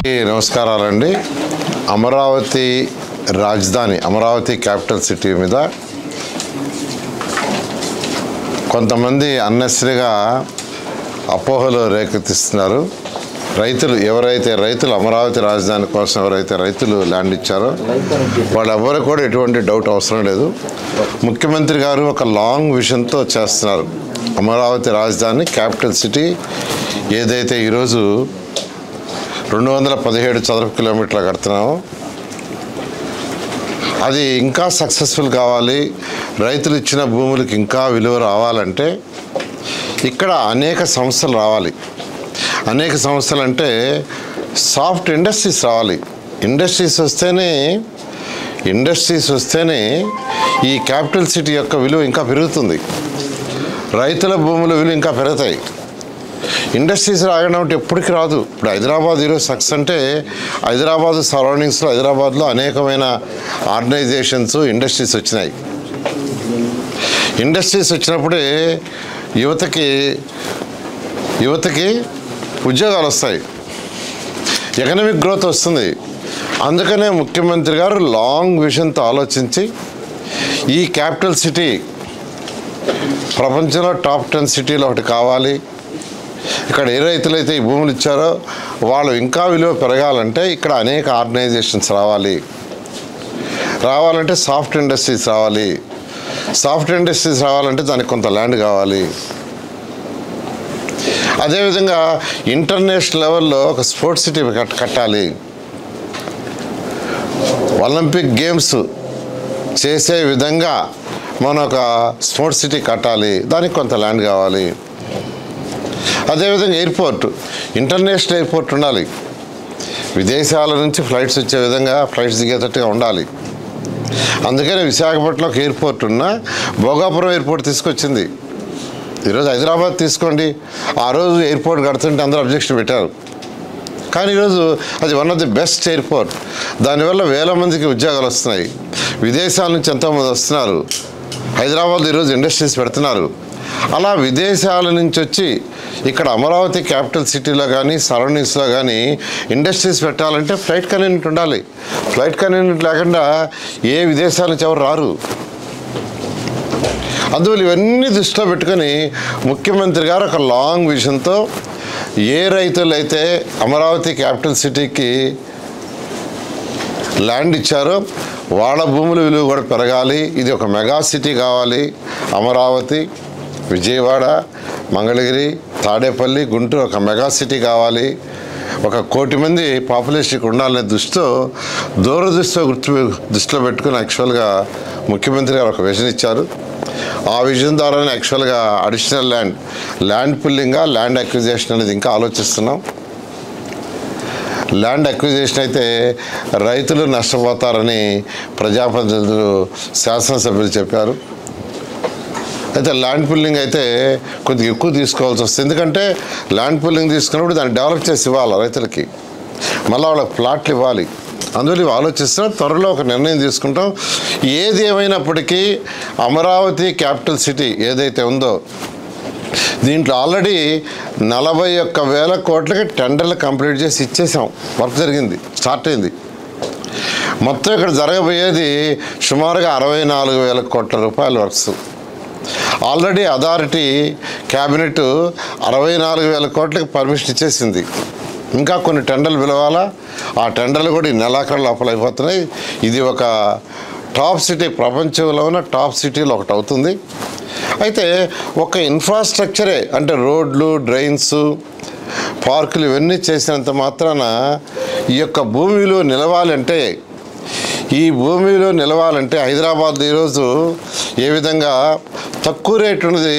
నమస్కారాలండి. అమరావతి రాజధాని, Amaravati capital city మీద కొంతమంది అన్నెసరీగా అపోహలు రేకెత్తిస్తున్నారు. రైతులు అమరావతి రాజధాని కోసం ఎవరైతే రైతులు ల్యాండ్ ఇచ్చారో వాళ్ళెవ్వరు కూడా ఎటువంటి డౌట్ అవసరం లేదు. ముఖ్యమంత్రి గారు ఒక లాంగ్ విజన్తో చేస్తున్నారు. అమరావతి రాజధాని క్యాపిటల్ సిటీ ఏదైతే ఈరోజు 217 చదరపు కిలోమీటర్లు కడుతున్నామో అది ఇంకా సక్సెస్ఫుల్ కావాలి. రైతులు ఇచ్చిన భూములకు ఇంకా విలువ రావాలంటే ఇక్కడ అనేక సంస్థలు రావాలి. అనేక సంస్థలు అంటే సాఫ్ట్ ఇండస్ట్రీస్ రావాలి. ఇండస్ట్రీస్ వస్తేనే ఈ క్యాపిటల్ సిటీ యొక్క విలువ ఇంకా పెరుగుతుంది. రైతుల భూముల విలువ ఇంకా పెరుగుతాయి. ఇండస్ట్రీస్ రావడం అంటే ఎప్పటికీ రాదు. ఇప్పుడు హైదరాబాద్ ఈరోజు సక్సెస్ అంటే హైదరాబాద్ సరౌండింగ్స్లో, హైదరాబాద్లో అనేకమైన ఆర్గనైజేషన్స్, ఇండస్ట్రీస్ వచ్చినాయి. ఇండస్ట్రీస్ వచ్చినప్పుడే యువతకి ఉద్యోగాలు వస్తాయి, ఎకనామిక్ గ్రోత్ వస్తుంది. అందుకనే ముఖ్యమంత్రి గారు లాంగ్ విజన్తో ఆలోచించి ఈ క్యాపిటల్ సిటీ ప్రపంచంలో టాప్ 10 సిటీలో ఒకటి కావాలి. ఇక్కడ ఏ రైతులైతే ఈ భూములు ఇచ్చారో వాళ్ళు ఇంకా విలువ పెరగాలంటే ఇక్కడ అనేక ఆర్గనైజేషన్స్ రావాలంటే సాఫ్ట్ ఇండస్ట్రీస్ రావాలి. సాఫ్ట్ ఇండస్ట్రీస్ రావాలంటే దానికి కొంత ల్యాండ్ కావాలి. అదేవిధంగా ఇంటర్నేషనల్ లెవెల్లో ఒక స్పోర్ట్స్ సిటీ కట్టాలి. ఒలింపిక్ గేమ్స్ చేసే విధంగా మనం ఒక స్పోర్ట్స్ సిటీ కట్టాలి. దానికి కొంత ల్యాండ్ కావాలి. అదేవిధంగా ఇంటర్నేషనల్ ఎయిర్పోర్ట్ ఉండాలి. విదేశాల నుంచి ఫ్లైట్స్ వచ్చే విధంగా, ఫ్లైట్స్ దిగేటట్టుగా ఉండాలి. అందుకనే విశాఖపట్నంలో ఒక ఎయిర్పోర్ట్ ఉన్నా భోగాపురం ఎయిర్పోర్ట్ తీసుకొచ్చింది. ఈరోజు హైదరాబాద్ తీసుకోండి, ఆ రోజు ఎయిర్పోర్ట్ కడుతుంటే అందరూ అబ్జెక్షన్ పెట్టారు. కానీ ఈరోజు అది one of the best airport. దానివల్ల వేల మందికి ఉద్యోగాలు వస్తున్నాయి. విదేశాల నుంచి ఎంతోమంది వస్తున్నారు. హైదరాబాద్ ఈరోజు ఇండస్ట్రీస్ పెడుతున్నారు. అలా విదేశాల నుంచి వచ్చి ఇక్కడ అమరావతి క్యాపిటల్ సిటీలో కానీ సరౌండింగ్స్లో కానీ ఇండస్ట్రీస్ పెట్టాలంటే ఫ్లైట్ కన్వీనియంట్ ఉండాలి. ఫ్లైట్ కన్వీనియంట్ లేకుండా ఏ విదేశాల నుంచి ఎవరు రారు. అందువల్ల ఇవన్నీ దృష్టిలో పెట్టుకొని ముఖ్యమంత్రి గారు ఒక లాంగ్ విజన్తో ఏ రైతులైతే అమరావతి క్యాపిటల్ సిటీకి ల్యాండ్ ఇచ్చారో వాళ్ళ భూముల విలువ కూడా పెరగాలి. ఇది ఒక మెగా సిటీ కావాలి. అమరావతి, విజయవాడ, మంగళగిరి, తాడేపల్లి, గుంటూరు ఒక మెగా సిటీ కావాలి. 1 కోటి మంది పాపులేషన్కి ఉండాలనే దృష్టిలో పెట్టుకుని యాక్చువల్గా ముఖ్యమంత్రి గారు ఒక విజన్ ఇచ్చారు. ఆ విజన్ ద్వారానే యాక్చువల్గా అడిషనల్ ల్యాండ్ పుల్లింగ్గా ల్యాండ్ అక్విజిషన్ అనేది ఇంకా ఆలోచిస్తున్నాం. ల్యాండ్ అక్విజిషన్ అయితే రైతులు నష్టపోతారని ప్రజాప్రతినిధులు, శాసనసభ్యులు చెప్పారు. అయితే ల్యాండ్ పుల్లింగ్ అయితే కొద్దిగా ఎక్కువ తీసుకోవాల్సి వస్తుంది. ఎందుకంటే ల్యాండ్ పుల్లింగ్ తీసుకున్నప్పుడు దాన్ని డెవలప్ చేసి ఇవ్వాలి రైతులకి, మళ్ళీ వాళ్ళకి ప్లాట్లు ఇవ్వాలి. అందువల్ల ఇవి ఆలోచిస్తున్నాం. త్వరలో ఒక నిర్ణయం తీసుకుంటాం. ఏది ఏమైనప్పటికీ అమరావతి క్యాపిటల్ సిటీ ఏదైతే ఉందో దీంట్లో ఆల్రెడీ 41,000 కోట్లకి టెండర్లు కంప్లీట్ చేసి ఇచ్చేసాం. వర్క్ జరిగింది, స్టార్ట్ అయింది. మొత్తం ఇక్కడ జరగబోయేది సుమారుగా 64,000 కోట్ల రూపాయల వర్క్స్. ఆల్రెడీ అథారిటీ క్యాబినెట్ 64,000 కోట్లకి పర్మిషన్ ఇచ్చేసింది. ఇంకా కొన్ని టెండర్లు పిలవాలా. ఆ టెండర్లు కూడా ఈ నెలాఖరు లోపల అయిపోతున్నాయి. ఇది ఒక టాప్ సిటీ, ప్రపంచంలో ఉన్న టాప్ సిటీలో ఒకటి అవుతుంది. అయితే ఒక ఇన్ఫ్రాస్ట్రక్చరే అంటే రోడ్లు, డ్రైన్స్, పార్కులు ఇవన్నీ చేసినంత మాత్రాన ఈ యొక్క భూమి విలువ నిలవాలంటే, హైదరాబాద్ ఈరోజు ఏ విధంగా తక్కువ రేటు ఉన్నది